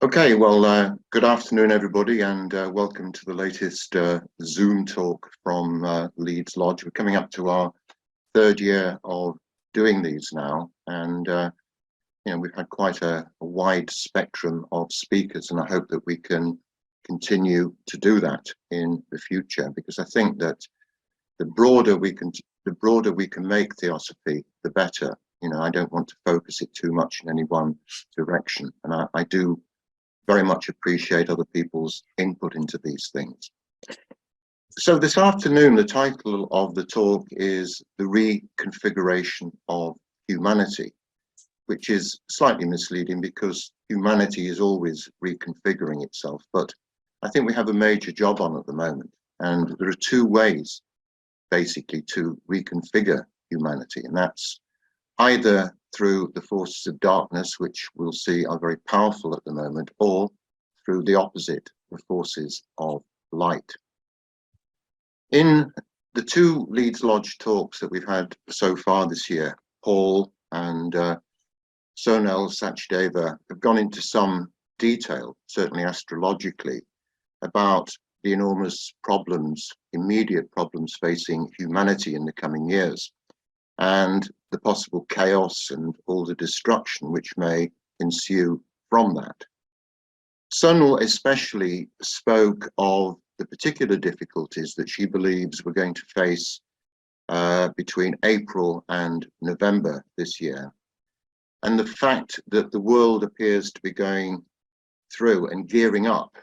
Okay, well, good afternoon, everybody, and welcome to the latest Zoom talk from Leeds Lodge. We're coming up to our third year of doing these now, and we've had quite a wide spectrum of speakers, and I hope that we can continue to do that in the future, because I think that the broader we can make Theosophy, the better. I don't want to focus it too much in any one direction, and I do very much appreciate other people's input into these things. So this afternoon, the title of the talk is The Reconfiguration of Humanity, which is slightly misleading because humanity is always reconfiguring itself. But I think we have a major job on at the moment. And there are two ways, basically, to reconfigure humanity. And that's either through the forces of darkness, which we'll see are very powerful at the moment, or through the opposite, the forces of light. In the two Leeds Lodge talks that we've had so far this year, Paul and Sonal Sachdeva have gone into some detail, certainly astrologically, about the enormous problems, immediate problems facing humanity in the coming years, and the possible chaos and all the destruction which may ensue from that. Sonal especially spoke of the particular difficulties that she believes we're going to face between April and November this year, and the fact that the world appears to be going through and gearing up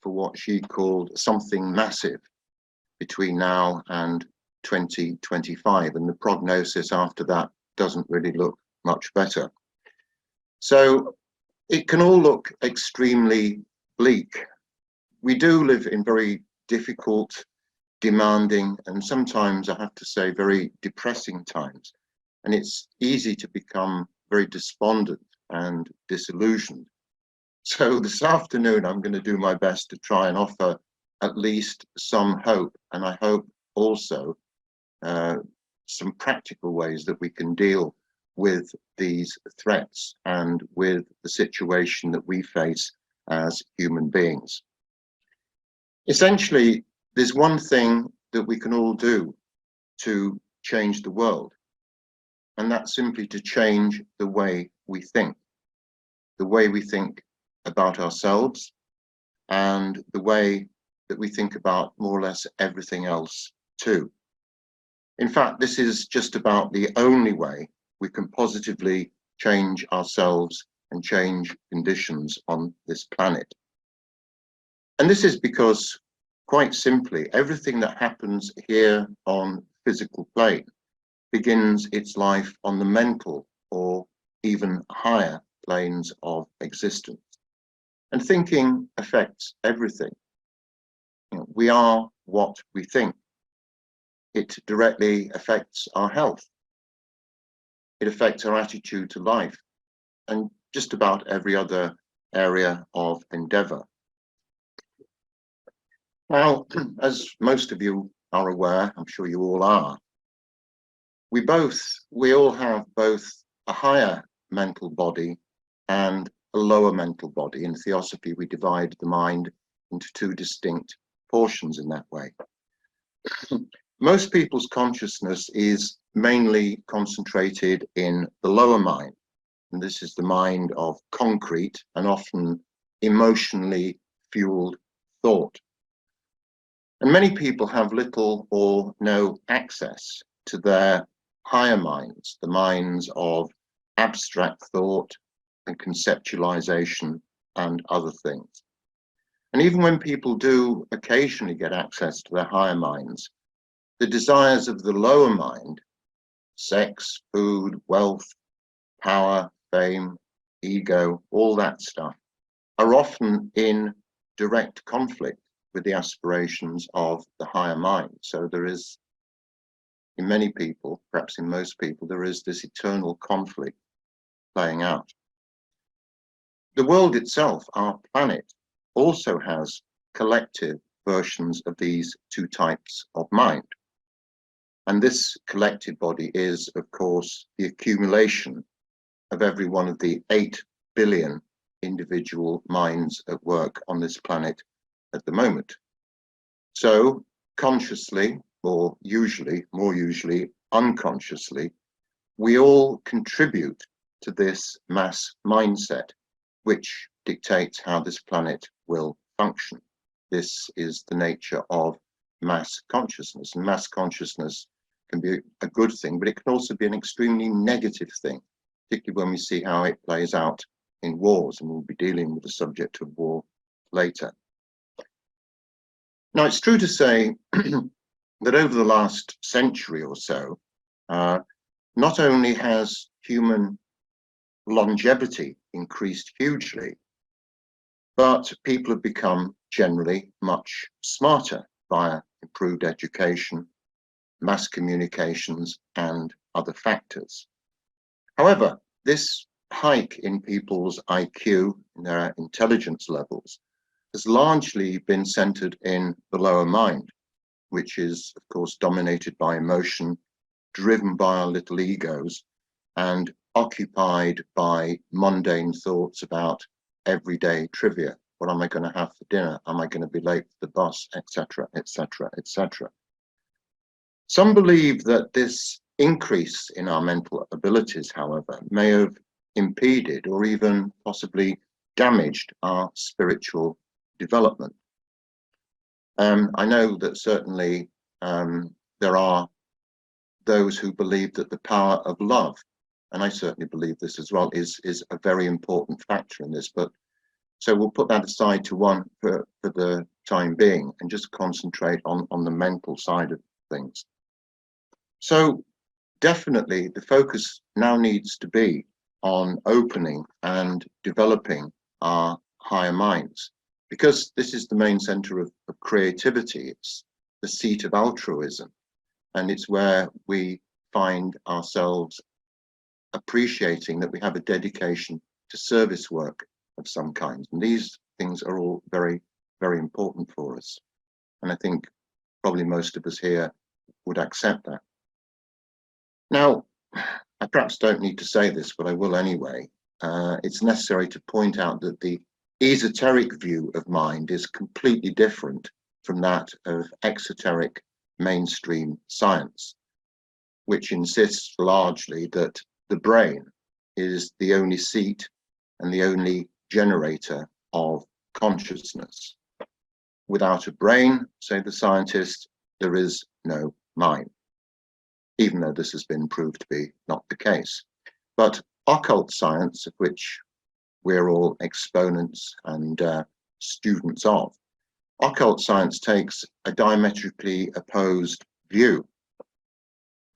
for what she called something massive between now and 2025, and the prognosis after that doesn't really look much better. So it can all look extremely bleak. We do live in very difficult, demanding, and sometimes I have to say very depressing times, and it's easy to become very despondent and disillusioned. So this afternoon I'm going to do my best to try and offer at least some hope, and I hope also some practical ways that we can deal with these threats and with the situation that we face as human beings. Essentially, there's one thing that we can all do to change the world, and that's simply to change the way we think about ourselves and the way that we think about more or less everything else too. In fact, this is just about the only way we can positively change ourselves and change conditions on this planet. And this is because, quite simply, everything that happens here on physical plane begins its life on the mental or even higher planes of existence. And thinking affects everything. We are what we think. It directly affects our health. It affects our attitude to life and just about every other area of endeavor. Now, as most of you are aware, I'm sure you all are, we all have both a higher mental body and a lower mental body. In Theosophy, we divide the mind into two distinct portions in that way. Most people's consciousness is mainly concentrated in the lower mind, and this is the mind of concrete and often emotionally fueled thought. And many people have little or no access to their higher minds, the minds of abstract thought and conceptualization and other things. And even when people do occasionally get access to their higher minds, the desires of the lower mind, sex, food, wealth, power, fame, ego, all that stuff, are often in direct conflict with the aspirations of the higher mind. So there is, in many people, perhaps in most people, there is this eternal conflict playing out. The world itself, our planet, also has collective versions of these two types of mind. And this collective body is, of course, the accumulation of every one of the 8 billion individual minds at work on this planet at the moment. So consciously, or usually, more usually unconsciously, we all contribute to this mass mindset, which dictates how this planet will function. This is the nature of mass consciousness, and mass consciousness can be a good thing, but it can also be an extremely negative thing, particularly when we see how it plays out in wars, and we'll be dealing with the subject of war later. Now, it's true to say that over the last century or so, not only has human longevity increased hugely, but people have become generally much smarter via improved education, mass communications, and other factors. However, this hike in people's IQ, in their intelligence levels, has largely been centered in the lower mind, which is, of course, dominated by emotion, driven by our little egos, and occupied by mundane thoughts about everyday trivia. What am I going to have for dinner? Am I going to be late for the bus? Etc., etc., etc. Some believe that this increase in our mental abilities, however, may have impeded or even possibly damaged our spiritual development. I know that certainly there are those who believe that the power of love, and I certainly believe this as well, is a very important factor in this, but so we'll put that aside to one for the time being and just concentrate on the mental side of things. So definitely the focus now needs to be on opening and developing our higher minds, because this is the main center of creativity. It's the seat of altruism, and it's where we find ourselves appreciating that we have a dedication to service work of some kind. And these things are all very, very important for us. And I think probably most of us here would accept that. Now, I perhaps don't need to say this, but I will anyway. It's necessary to point out that the esoteric view of mind is completely different from that of exoteric mainstream science, which insists largely that the brain is the only seat and the only generator of consciousness. Without a brain, say the scientists, there is no mind, even though this has been proved to be not the case. But occult science, of which we're all exponents and students of, occult science takes a diametrically opposed view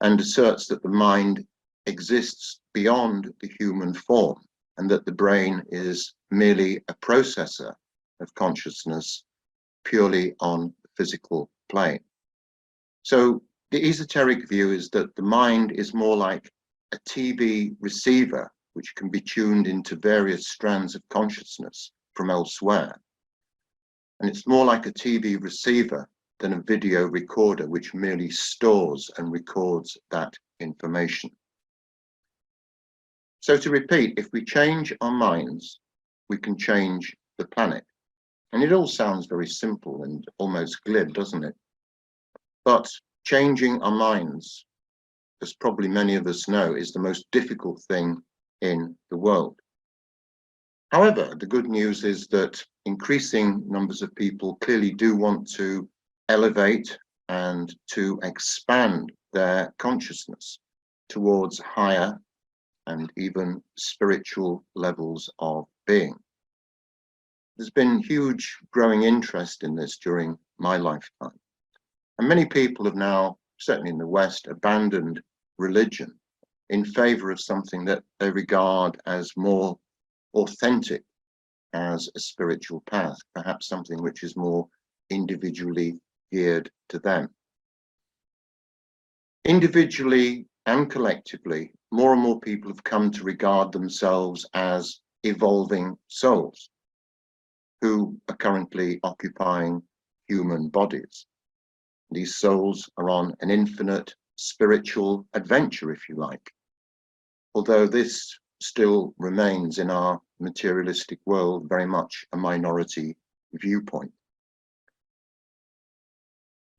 and asserts that the mind exists beyond the human form, and that the brain is merely a processor of consciousness purely on the physical plane. So the esoteric view is that the mind is more like a TV receiver, which can be tuned into various strands of consciousness from elsewhere. And it's more like a TV receiver than a video recorder, which merely stores and records that information. So to repeat, if we change our minds, we can change the planet. And it all sounds very simple and almost glib, doesn't it? But changing our minds, as probably many of us know, is the most difficult thing in the world. However, the good news is that increasing numbers of people clearly do want to elevate and to expand their consciousness towards higher and even spiritual levels of being. There's been huge growing interest in this during my lifetime. And many people have now, certainly in the West, abandoned religion in favor of something that they regard as more authentic as a spiritual path, perhaps something which is more individually geared to them. Individually and collectively, more and more people have come to regard themselves as evolving souls who are currently occupying human bodies. These souls are on an infinite spiritual adventure, if you like. Although this still remains in our materialistic world very much a minority viewpoint.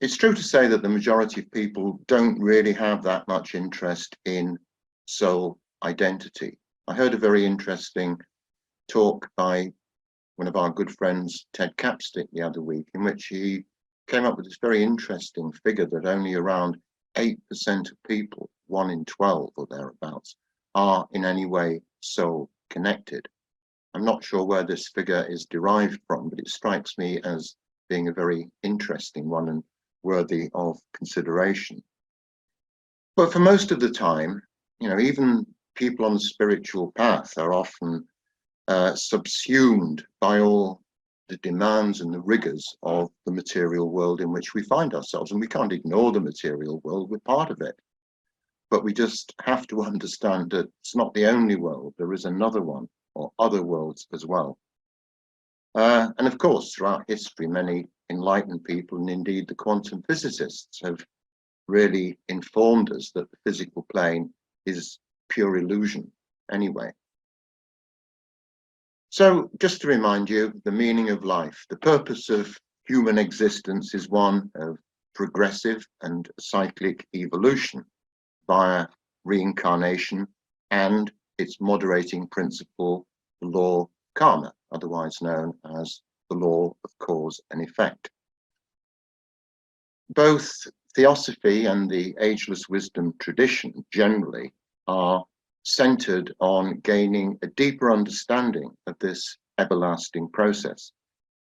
It's true to say that the majority of people don't really have that much interest in soul identity. I heard a very interesting talk by one of our good friends, Ted Capstick, the other week, in which he came up with this very interesting figure that only around 8% of people, 1 in 12 or thereabouts, are in any way soul connected. I'm not sure where this figure is derived from, but it strikes me as being a very interesting one and worthy of consideration. But for most of the time, even people on the spiritual path are often subsumed by all the demands and the rigors of the material world in which we find ourselves. And we can't ignore the material world, we're part of it. But we just have to understand that it's not the only world, there is another one, or other worlds as well. And of course, throughout history, many enlightened people, and indeed the quantum physicists, have really informed us that the physical plane is pure illusion anyway. So just to remind you, the meaning of life, the purpose of human existence is one of progressive and cyclic evolution via reincarnation and its moderating principle, the law of karma, otherwise known as the law of cause and effect. Both Theosophy and the Ageless wisdom tradition generally are centered on gaining a deeper understanding of this everlasting process,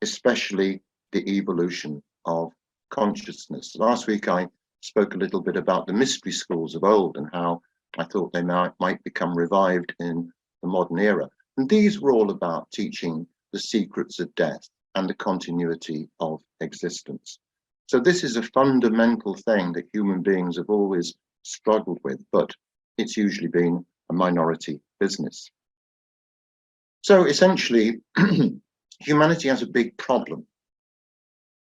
especially the evolution of consciousness. Last week I spoke a little bit about the mystery schools of old and how I thought they might become revived in the modern era. And these were all about teaching the secrets of death and the continuity of existence. So this is a fundamental thing that human beings have always struggled with, but it's usually been a minority business. So essentially, humanity has a big problem.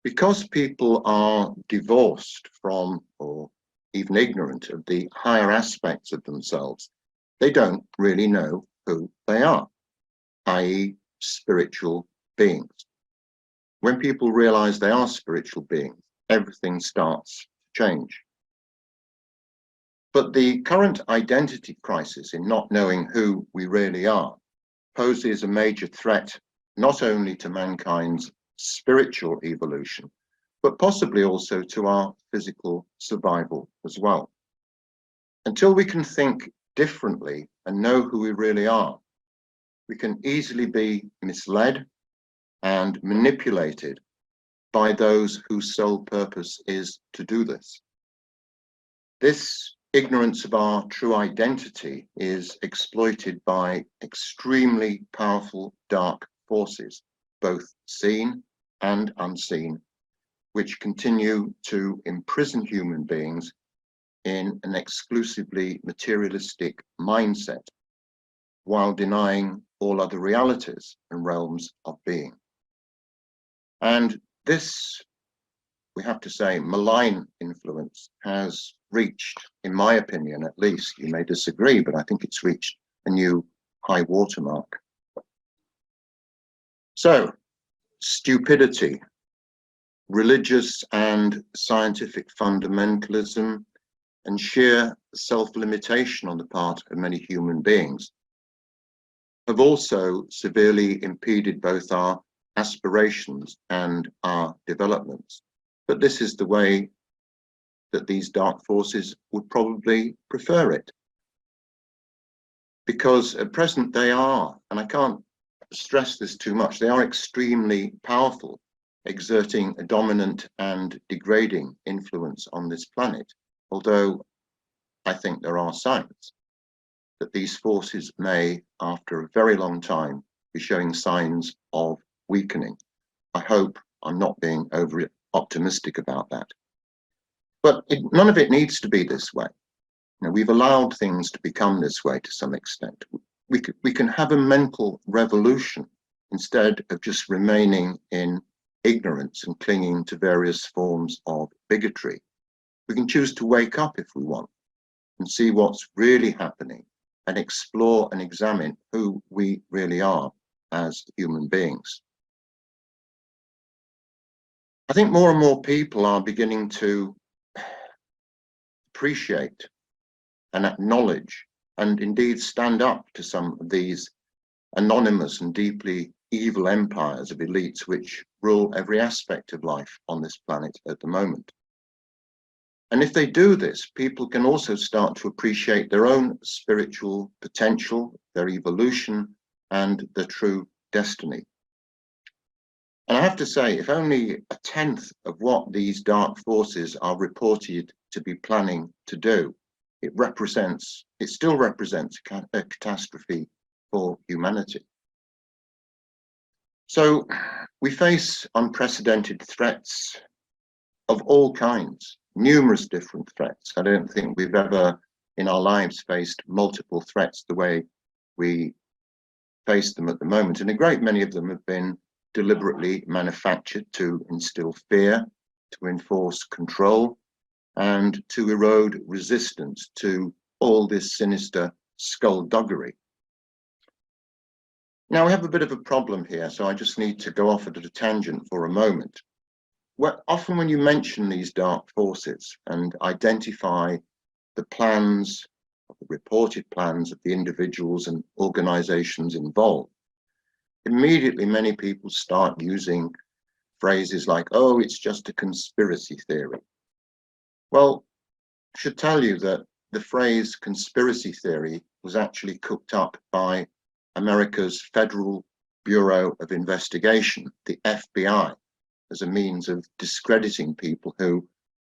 Because people are divorced from, or even ignorant of, the higher aspects of themselves, they don't really know who they are, i.e. spiritual beings. When people realize they are spiritual beings, everything starts to change. But the current identity crisis in not knowing who we really are poses a major threat not only to mankind's spiritual evolution, but possibly also to our physical survival as well. Until we can think differently and know who we really are, we can easily be misled and manipulated by those whose sole purpose is to do this. This ignorance of our true identity is exploited by extremely powerful dark forces, both seen and unseen, which continue to imprison human beings in an exclusively materialistic mindset while denying all other realities and realms of being. And this, we have to say, malign influence has reached, in my opinion at least, you may disagree, but I think it's reached a new high watermark. So, stupidity, religious and scientific fundamentalism, and sheer self-limitation on the part of many human beings have also severely impeded both our aspirations and our developments. But this is the way that these dark forces would probably prefer it. Because at present they are, and I can't stress this too much, they are extremely powerful, exerting a dominant and degrading influence on this planet. Although I think there are signs that these forces may, after a very long time, be showing signs of weakening. I hope I'm not being overly optimistic about that. But none of it needs to be this way. We've allowed things to become this way to some extent. We can have a mental revolution instead of just remaining in ignorance and clinging to various forms of bigotry. We can choose to wake up if we want and see what's really happening and explore and examine who we really are as human beings. I think more and more people are beginning to appreciate and acknowledge and indeed stand up to some of these anonymous and deeply evil empires of elites which rule every aspect of life on this planet at the moment. And if they do this, people can also start to appreciate their own spiritual potential, their evolution, and their true destiny. And I have to say, if only a tenth of what these dark forces are reported to be planning to do, it still represents a catastrophe for humanity. So we face unprecedented threats of all kinds, numerous different threats. I don't think we've ever in our lives faced multiple threats the way we face them at the moment. And a great many of them have been deliberately manufactured to instill fear, to enforce control, and to erode resistance to all this sinister skullduggery. Now, we have a bit of a problem here, so I just need to go off at a tangent for a moment. Often when you mention these dark forces and identify the plans, the reported plans of the individuals and organizations involved, immediately many people start using phrases like, oh, it's just a conspiracy theory. Well, I should tell you that the phrase conspiracy theory was actually cooked up by America's Federal Bureau of Investigation, the FBI, as a means of discrediting people who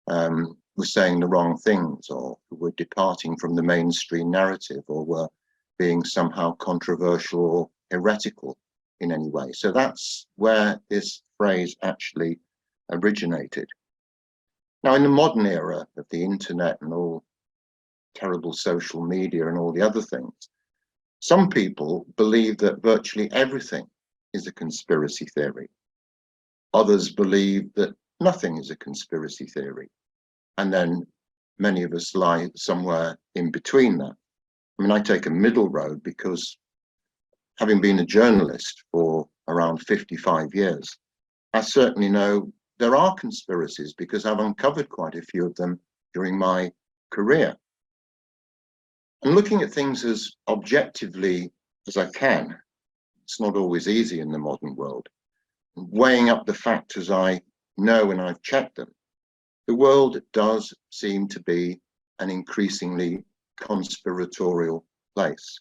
were saying the wrong things, or who were departing from the mainstream narrative, or were being somehow controversial or heretical in any way. So that's where this phrase actually originated. Now, in the modern era of the internet and all terrible social media and all the other things, some people believe that virtually everything is a conspiracy theory. Others believe that nothing is a conspiracy theory. And then many of us lie somewhere in between that. I mean, I take a middle road because having been a journalist for around 55 years, I certainly know there are conspiracies because I've uncovered quite a few of them during my career. And looking at things as objectively as I can, it's not always easy in the modern world. Weighing up the facts as I know and I've checked them, the world does seem to be an increasingly conspiratorial place.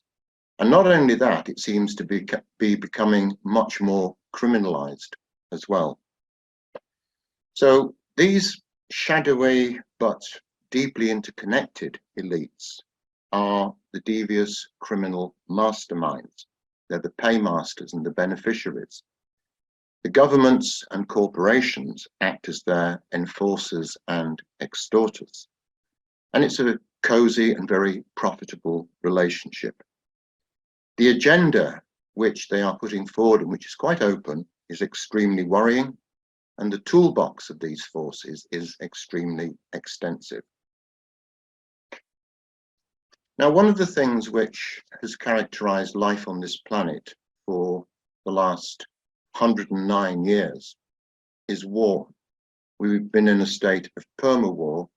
And not only that, it seems to be becoming much more criminalized as well. So these shadowy but deeply interconnected elites are the devious criminal masterminds. They're the paymasters and the beneficiaries. The governments and corporations act as their enforcers and extorters. And it's a cozy and very profitable relationship. The agenda which they are putting forward, and which is quite open, is extremely worrying. And the toolbox of these forces is extremely extensive. Now, one of the things which has characterized life on this planet for the last 109 years is war. We've been in a state of perma-war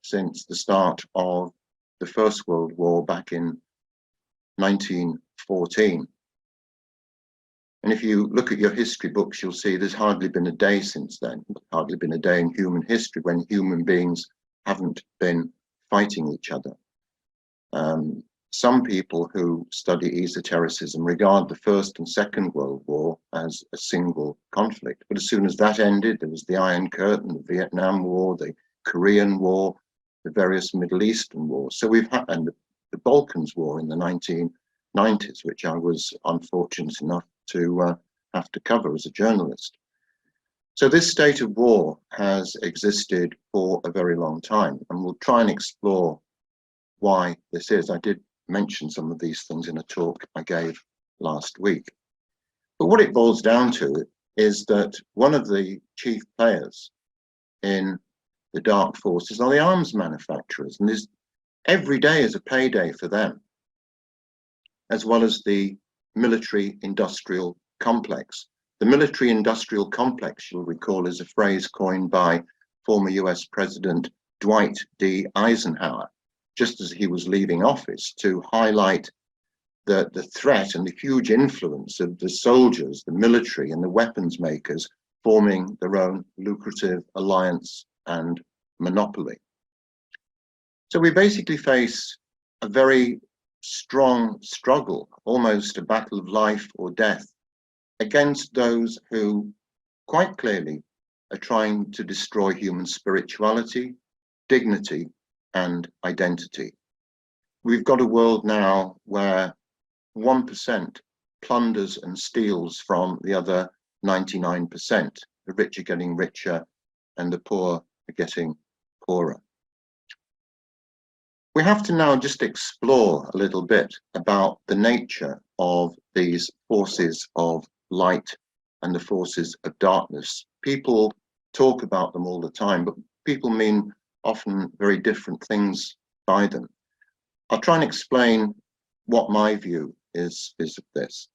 since the start of the First World War back in 1914. And if you look at your history books, you'll see there's hardly been a day since then, hardly been a day in human history when human beings haven't been fighting each other. Some people who study esotericism regard the First and Second World War as a single conflict. But as soon as that ended, there was the Iron Curtain, the Vietnam War, the Korean War, the various Middle Eastern wars. So we've had, and the Balkans War in the 1990s, which I was unfortunate enough to have to cover as a journalist. So this state of war has existed for a very long time, and we'll try and explore why this is. I did mention some of these things in a talk I gave last week. But what it boils down to is that one of the chief players in the dark forces are the arms manufacturers, and every day is a payday for them. as well as the military-industrial complex. The military-industrial complex, you'll recall, is a phrase coined by former US President Dwight D. Eisenhower, just as he was leaving office, to highlight the threat and the huge influence of the soldiers, the military, and the weapons makers forming their own lucrative alliance and monopoly. So we basically face a very strong struggle, almost a battle of life or death, against those who quite clearly are trying to destroy human spirituality, dignity, and identity. We've got a world now where 1% plunders and steals from the other 99%. The rich are getting richer and the poor are getting poorer. We have to now just explore a little bit about the nature of these forces of light and the forces of darkness. People talk about them all the time, but people mean often very different things by them. I'll try and explain what my view is of this.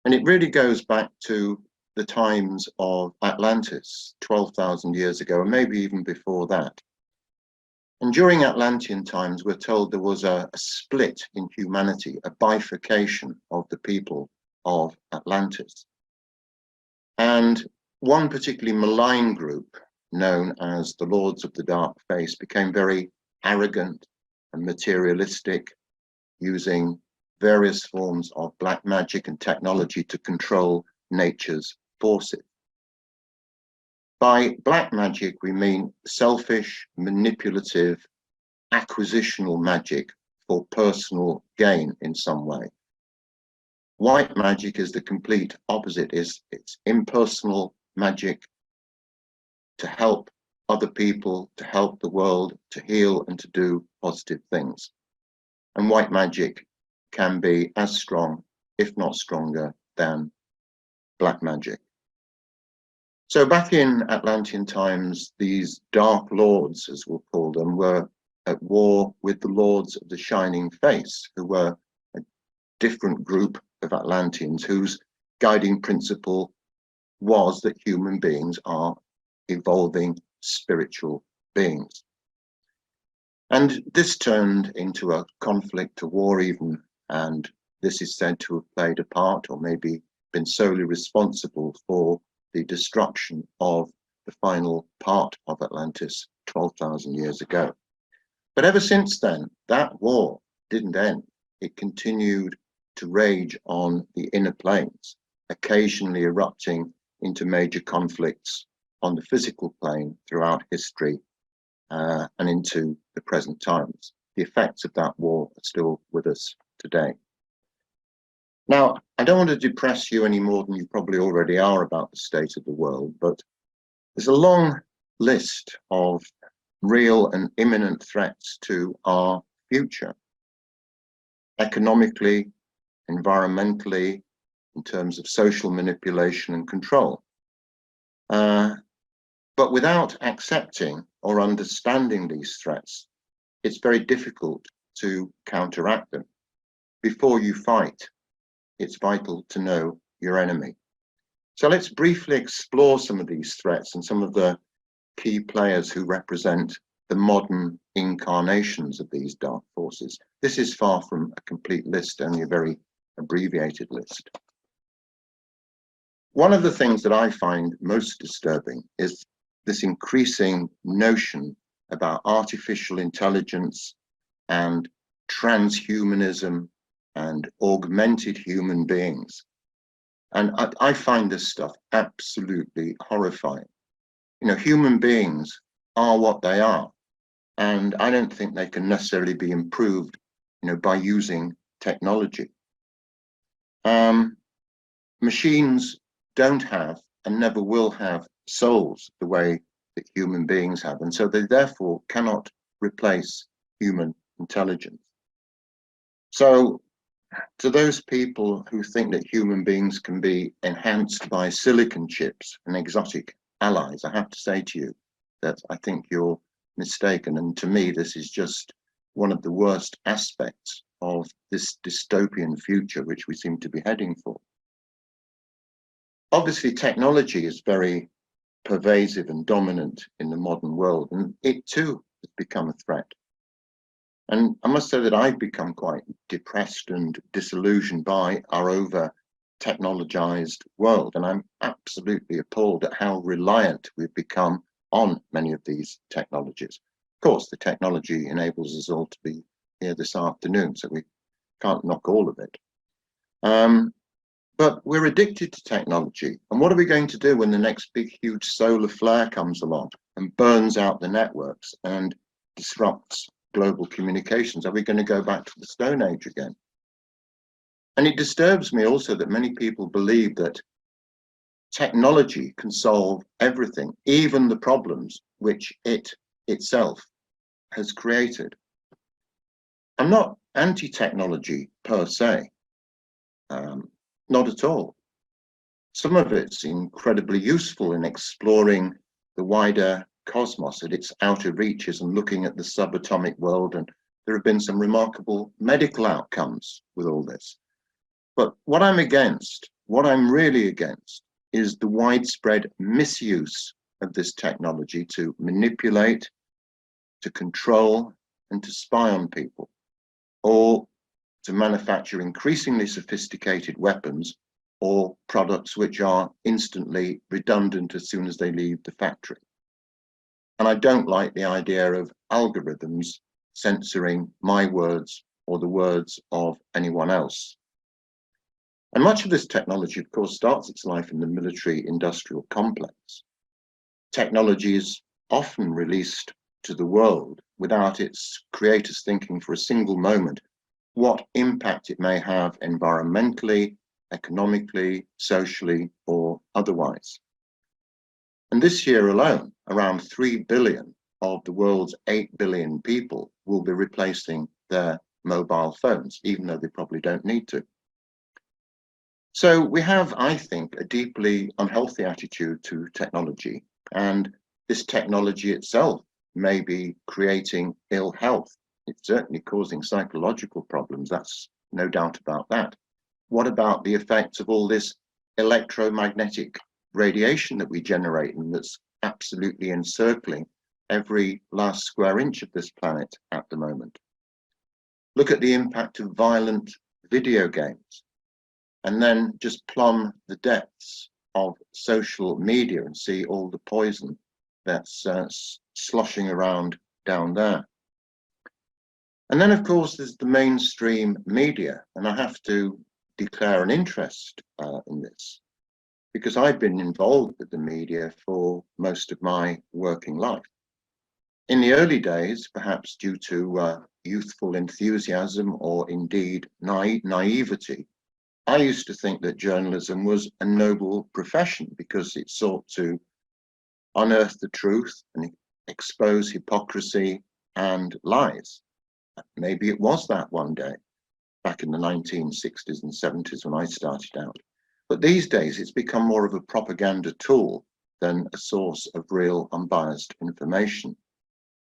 And it really goes back to the times of Atlantis, 12,000 years ago, and maybe even before that. And during Atlantean times, we're told there was a split in humanity, a bifurcation of the people of Atlantis. And one particularly malign group, known as the Lords of the Dark Face, became very arrogant and materialistic, using various forms of black magic and technology to control nature's forces. By black magic, we mean selfish, manipulative, acquisitional magic for personal gain in some way. White magic is the complete opposite. It's impersonal magic to help other people, to help the world, to heal and to do positive things. And white magic can be as strong, if not stronger, than black magic. So back in Atlantean times, these dark lords, as we'll call them, were at war with the lords of the Shining Face, who were a different group of Atlanteans whose guiding principle was that human beings are evolving spiritual beings. And this turned into a conflict, a war even, and this is said to have played a part, or maybe been solely responsible for the destruction of the final part of Atlantis 12,000 years ago. But ever since then, that war didn't end. It continued to rage on the inner planes, occasionally erupting into major conflicts on the physical plane throughout history and into the present times. The effects of that war are still with us today. Now, I don't want to depress you any more than you probably already are about the state of the world, but there's a long list of real and imminent threats to our future, economically, environmentally, in terms of social manipulation and control. But without accepting or understanding these threats, it's very difficult to counteract them. Before you fight, it's vital to know your enemy. So let's briefly explore some of these threats and some of the key players who represent the modern incarnations of these dark forces. This is far from a complete list, only a very abbreviated list. One of the things that I find most disturbing is this increasing notion about artificial intelligence and transhumanism and augmented human beings. And I find this stuff absolutely horrifying. You know, human beings are what they are, and I don't think they can necessarily be improved, you know, by using technology. Machines don't have and never will have souls the way that human beings have, and so they therefore cannot replace human intelligence. So to those people who think that human beings can be enhanced by silicon chips and exotic allies, I have to say to you that I think you're mistaken. And to me, this is just one of the worst aspects of this dystopian future which we seem to be heading for. Obviously, technology is very pervasive and dominant in the modern world, and it too has become a threat. And I must say that I've become quite depressed and disillusioned by our over-technologized world, and I'm absolutely appalled at how reliant we've become on many of these technologies. Of course, the technology enables us all to be here this afternoon, so we can't knock all of it. But we're addicted to technology. And what are we going to do when the next big, huge solar flare comes along and burns out the networks and disrupts global communications? Are we going to go back to the Stone Age again? And it disturbs me also that many people believe that technology can solve everything, even the problems which it itself has created. I'm not anti-technology per se. Not at all. Some of it's incredibly useful in exploring the wider cosmos at its outer reaches and looking at the subatomic world, and there have been some remarkable medical outcomes with all this. But what I'm against, what I'm really against, is the widespread misuse of this technology to manipulate, to control, and to spy on people, or to manufacture increasingly sophisticated weapons or products which are instantly redundant as soon as they leave the factory. And I don't like the idea of algorithms censoring my words or the words of anyone else. And much of this technology, of course, starts its life in the military-industrial complex. Technology is often released to the world without its creators thinking for a single moment what impact it may have environmentally, economically, socially, or otherwise. And this year alone, around 3 billion of the world's 8 billion people will be replacing their mobile phones, even though they probably don't need to. So we have, I think, a deeply unhealthy attitude to technology, and this technology itself may be creating ill health. It's certainly causing psychological problems, that's no doubt about that. What about the effects of all this electromagnetic radiation that we generate and that's absolutely encircling every last square inch of this planet at the moment? Look at the impact of violent video games, and then just plumb the depths of social media and see all the poison that's sloshing around down there. And then, of course, there's the mainstream media, and I have to declare an interest in this, because I've been involved with the media for most of my working life. In the early days, perhaps due to youthful enthusiasm or indeed naivety, I used to think that journalism was a noble profession because it sought to unearth the truth and expose hypocrisy and lies. Maybe it was that one day, back in the 1960s and 70s when I started out. But these days, it's become more of a propaganda tool than a source of real unbiased information.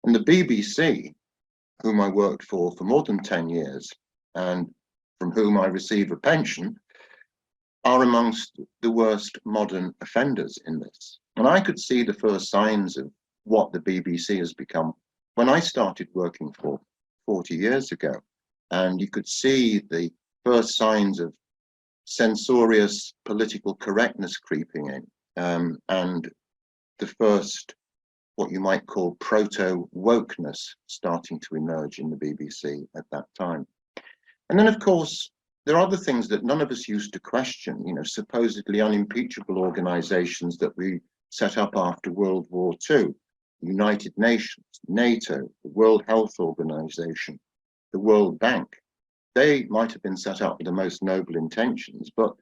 And the BBC, whom I worked for more than 10 years, and from whom I receive a pension, are amongst the worst modern offenders in this. And I could see the first signs of what the BBC has become when I started working for 40 years ago. And you could see the first signs of censorious political correctness creeping in, and the first, what you might call proto-wokeness starting to emerge in the BBC at that time. And then, of course, there are other things that none of us used to question, you know, supposedly unimpeachable organizations that we set up after World War II, United Nations, NATO, the World Health Organization, the World Bank. They might have been set up with the most noble intentions, but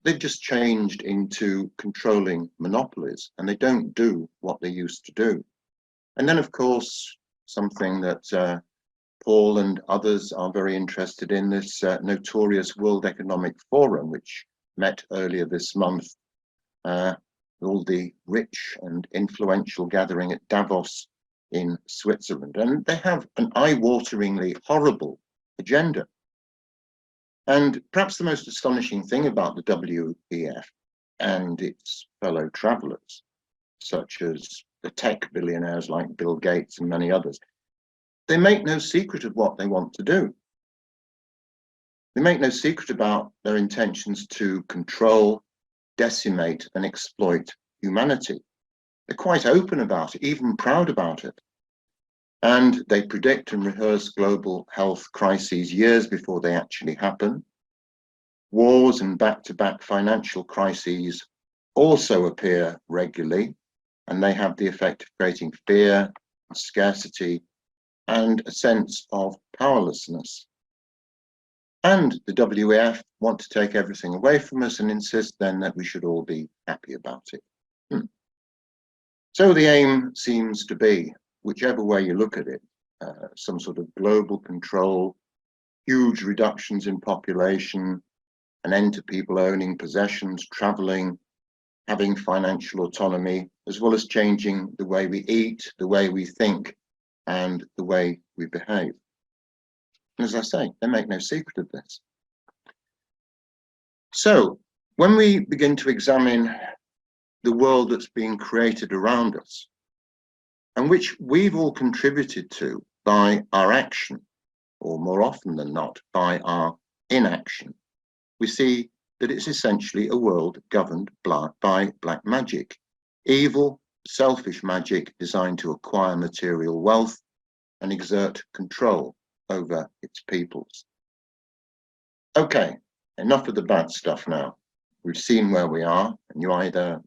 they've just changed into controlling monopolies, and they don't do what they used to do. And then, of course, something that Paul and others are very interested in, this notorious World Economic Forum, which met earlier this month, all the rich and influential gathering at Davos in Switzerland. And they have an eye-wateringly horrible agenda. And perhaps the most astonishing thing about the WEF and its fellow travelers, such as the tech billionaires like Bill Gates and many others, they make no secret of what they want to do. They make no secret about their intentions to control, decimate, and exploit humanity. They're quite open about it, even proud about it. And they predict and rehearse global health crises years before they actually happen. Wars and back-to-back financial crises also appear regularly, and they have the effect of creating fear, scarcity, and a sense of powerlessness. And the WEF want to take everything away from us and insist then that we should all be happy about it. So the aim seems to be, whichever way you look at it, some sort of global control, huge reductions in population, an end to people owning possessions, traveling, having financial autonomy, as well as changing the way we eat, the way we think, and the way we behave. And as I say, they make no secret of this. So when we begin to examine the world that's being created around us, and which we've all contributed to by our action, or more often than not, by our inaction, we see that it's essentially a world governed by black magic, evil, selfish magic designed to acquire material wealth and exert control over its peoples. Okay, enough of the bad stuff now. We've seen where we are, and you either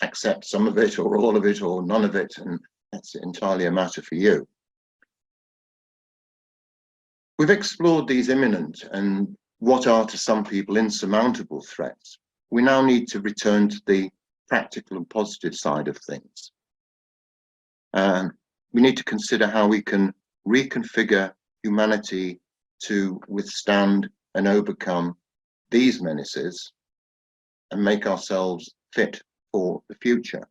accept some of it or all of it or none of it, and that's entirely a matter for you. We've explored these imminent and what are to some people insurmountable threats. We now need to return to the practical and positive side of things. We need to consider how we can reconfigure humanity to withstand and overcome these menaces and make ourselves fit for the future.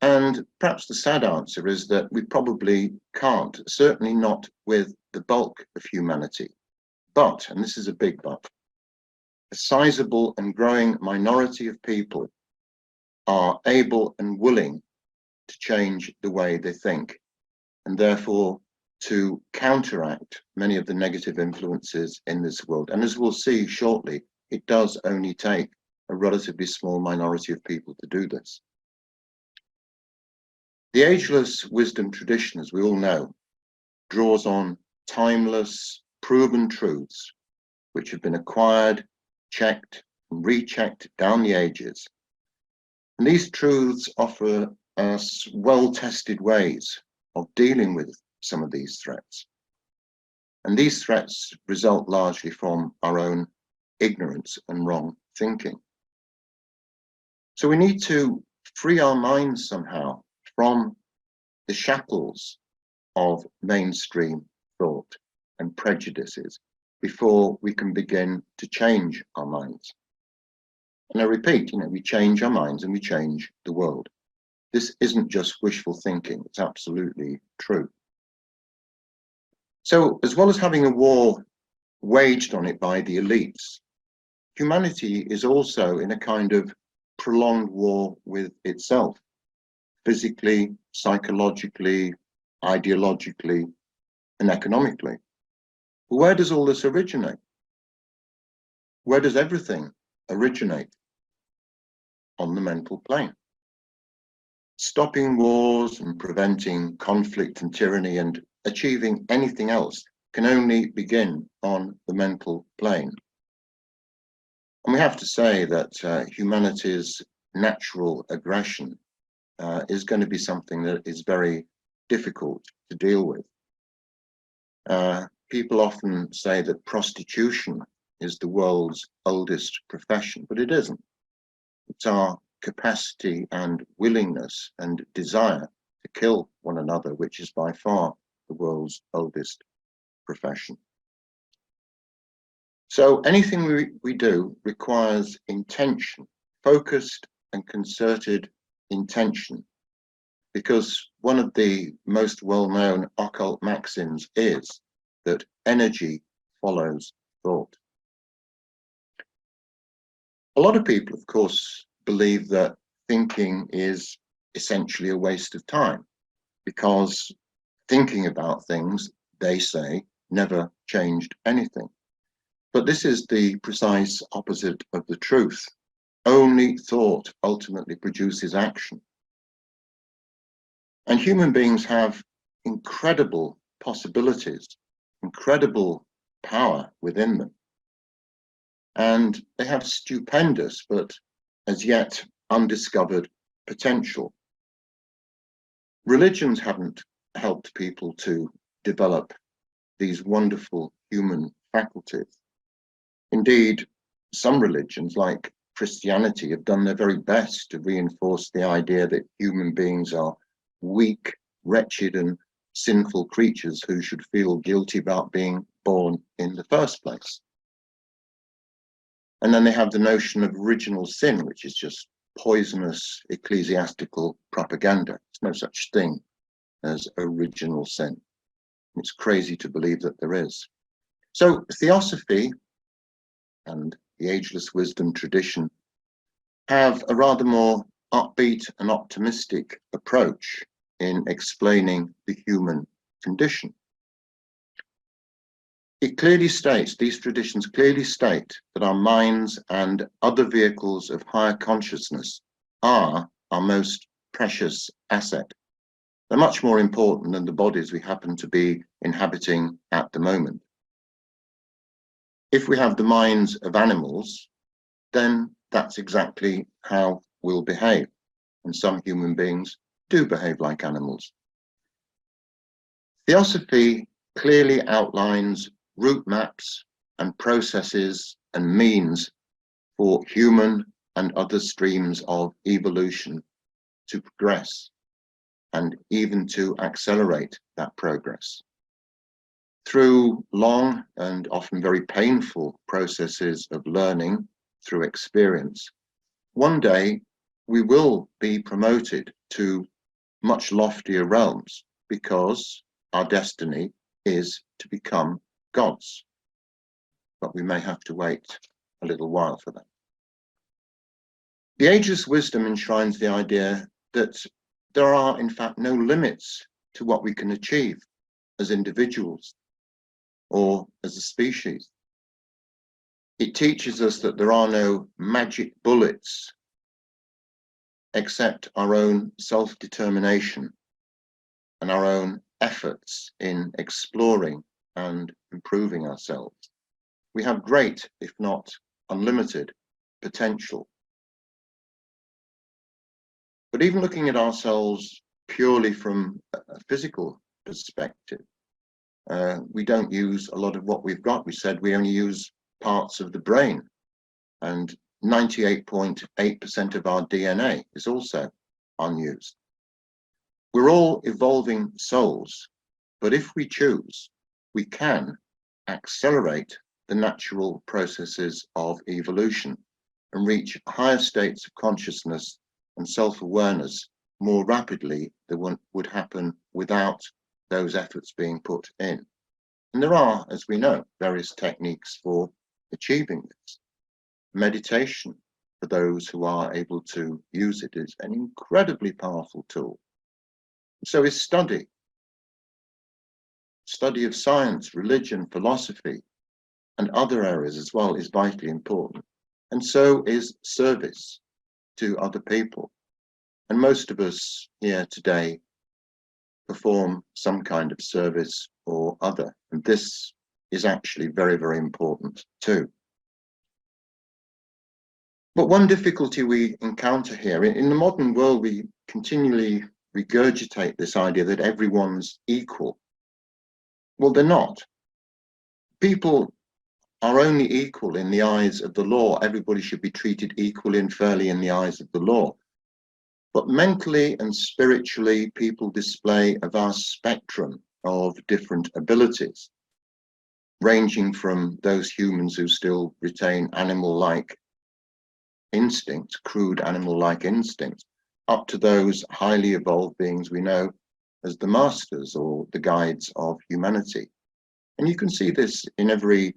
And perhaps the sad answer is that we probably can't, certainly not with the bulk of humanity. But, and this is a big but, a sizable and growing minority of people are able and willing to change the way they think, and therefore to counteract many of the negative influences in this world. And as we'll see shortly, it does only take a relatively small minority of people to do this. The ageless wisdom tradition, as we all know, draws on timeless, proven truths which have been acquired, checked, and rechecked down the ages. And these truths offer us well-tested ways of dealing with some of these threats. And these threats result largely from our own ignorance and wrong thinking. So we need to free our minds somehow from the shackles of mainstream thought and prejudices before we can begin to change our minds. And I repeat, we change our minds and we change the world. This isn't just wishful thinking, it's absolutely true. So as well as having a war waged on it by the elites, humanity is also in a kind of prolonged war with itself, physically, psychologically, ideologically, and economically. Where does all this originate? Where does everything originate? On the mental plane. Stopping wars and preventing conflict and tyranny and achieving anything else can only begin on the mental plane. And we have to say that humanity's natural aggression is going to be something that is very difficult to deal with. People often say that prostitution is the world's oldest profession, but it isn't. It's our capacity and willingness and desire to kill one another, which is by far the world's oldest profession. So anything we do requires intention, focused and concerted intention. because one of the most well-known occult maxims is that energy follows thought. A lot of people, of course, believe that thinking is essentially a waste of time, because thinking about things, they say, never changed anything. But this is the precise opposite of the truth. Only thought ultimately produces action. And human beings have incredible possibilities, incredible power within them. And they have stupendous, but as yet undiscovered potential. Religions haven't helped people to develop these wonderful human faculties. Indeed, some religions, like Christianity, have done their very best to reinforce the idea that human beings are weak, wretched, and sinful creatures who should feel guilty about being born in the first place. And then they have the notion of original sin, which is just poisonous ecclesiastical propaganda. There's no such thing as original sin. It's crazy to believe that there is. So Theosophy and the Ageless wisdom tradition have a rather more upbeat and optimistic approach in explaining the human condition. It clearly states, these traditions clearly state, that our minds and other vehicles of higher consciousness are our most precious asset. They're much more important than the bodies we happen to be inhabiting at the moment. If we have the minds of animals, then that's exactly how we'll behave. And some human beings do behave like animals. Theosophy clearly outlines route maps and processes and means for human and other streams of evolution to progress and even to accelerate that progress. Through long and often very painful processes of learning through experience, one day we will be promoted to much loftier realms, because our destiny is to become gods. But we may have to wait a little while for that. The Ageless wisdom enshrines the idea that there are, in fact, no limits to what we can achieve as individuals or as a species. It teaches us that there are no magic bullets except our own self-determination and our own efforts in exploring and improving ourselves. We have great, if not unlimited, potential. But even looking at ourselves purely from a physical perspective, we don't use a lot of what we've got. We said we only use parts of the brain, and 98.8% of our DNA is also unused. We're all evolving souls, but if we choose, we can accelerate the natural processes of evolution and reach higher states of consciousness and self-awareness more rapidly than would happen without those efforts being put in. And there are, as we know, various techniques for achieving this. Meditation, for those who are able to use it, is an incredibly powerful tool. So is study. Study of science, religion, philosophy, and other areas as well is vitally important. And so is service to other people. And most of us here today perform some kind of service or other. And this is actually very, very important too. But one difficulty we encounter here, in the modern world, we continually regurgitate this idea that everyone's equal. Well, they're not. People are only equal in the eyes of the law. Everybody should be treated equally and fairly in the eyes of the law. But mentally and spiritually, people display a vast spectrum of different abilities, ranging from those humans who still retain animal-like instincts, crude animal-like instincts, up to those highly evolved beings we know as the masters or the guides of humanity. And you can see this in every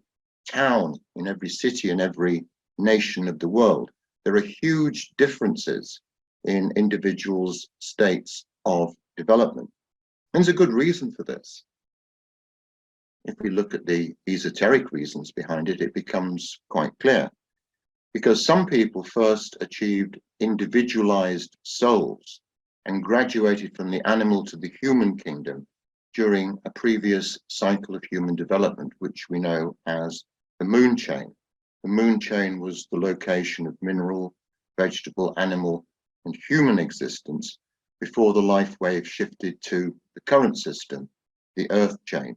town, in every city, in every nation of the world. There are huge differences in individuals' states of development. And there's a good reason for this. If we look at the esoteric reasons behind it, it becomes quite clear. Because some people first achieved individualized souls and graduated from the animal to the human kingdom during a previous cycle of human development, which we know as the moon chain. The moon chain was the location of mineral, vegetable, animal, and human existence before the life wave shifted to the current system, the earth chain.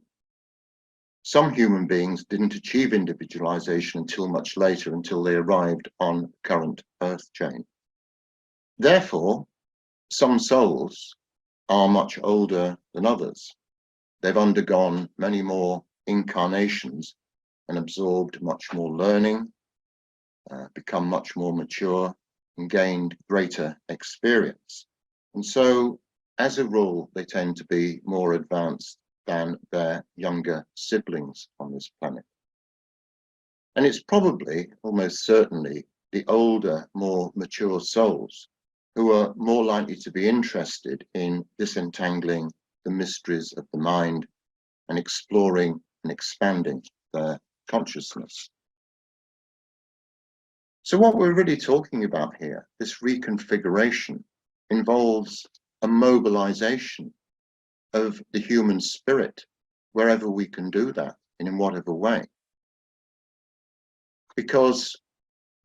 Some human beings didn't achieve individualization until much later, until they arrived on the current earth chain. Therefore, some souls are much older than others. They've undergone many more incarnations and absorbed much more learning, become much more mature, and gained greater experience. And so, as a rule, they tend to be more advanced than their younger siblings on this planet. And it's probably, almost certainly, the older, more mature souls who are more likely to be interested in disentangling the mysteries of the mind and exploring and expanding their consciousness. So what we're really talking about here, this reconfiguration, involves a mobilization of the human spirit wherever we can do that and in whatever way. Because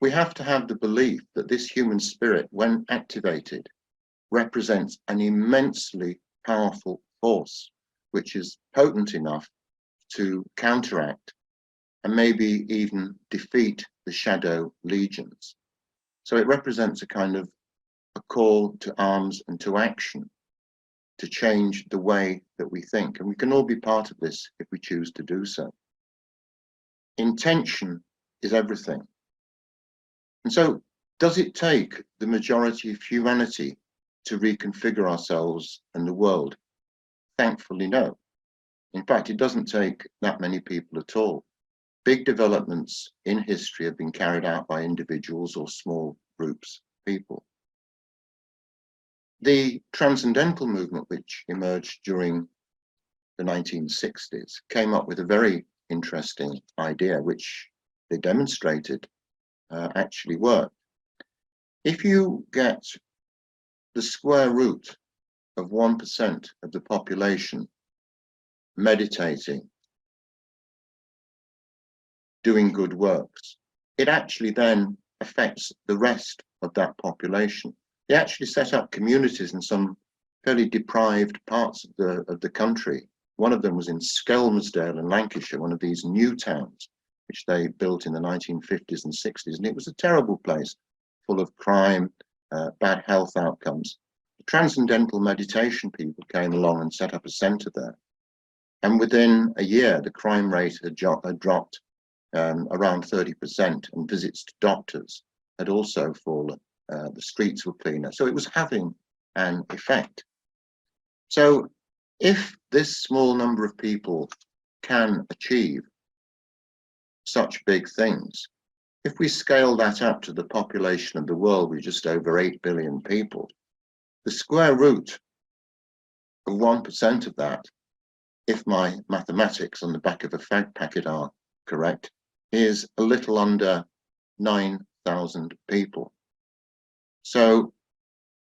we have to have the belief that this human spirit, when activated, represents an immensely powerful force, which is potent enough to counteract and maybe even defeat the shadow legions. So it represents a kind of a call to arms and to action, to change the way that we think. And we can all be part of this if we choose to do so. Intention is everything. And so, does it take the majority of humanity to reconfigure ourselves and the world? Thankfully, no. In fact, it doesn't take that many people at all. Big developments in history have been carried out by individuals or small groups of people. The transcendental movement, which emerged during the 1960s, came up with a very interesting idea, which they demonstrated actually worked. If you get the square root of 1% of the population meditating, doing good works, it actually then affects the rest of that population. They actually set up communities in some fairly deprived parts of the country. One of them was in Skelmersdale in Lancashire, one of these new towns, which they built in the 1950s and 60s. And it was a terrible place, full of crime, bad health outcomes. The transcendental meditation people came along and set up a centre there. And within a year, the crime rate had dropped around 30%, and visits to doctors had also fallen. The streets were cleaner. So it was having an effect. So if this small number of people can achieve such big things, if we scale that up to the population of the world with just over 8 billion people, the square root of 1% of that, if my mathematics on the back of a fag packet are correct, is a little under 9,000 people. So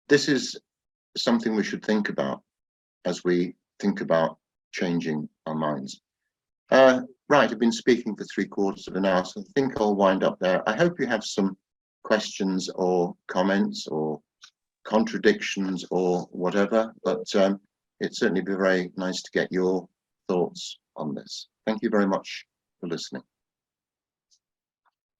this is something we should think about as we think about changing our minds. Right, I've been speaking for 3/4 of an hour, so I think I'll wind up there. I hope you have some questions or comments or contradictions or whatever, but it'd certainly be very nice to get your thoughts on this. Thank you very much for listening.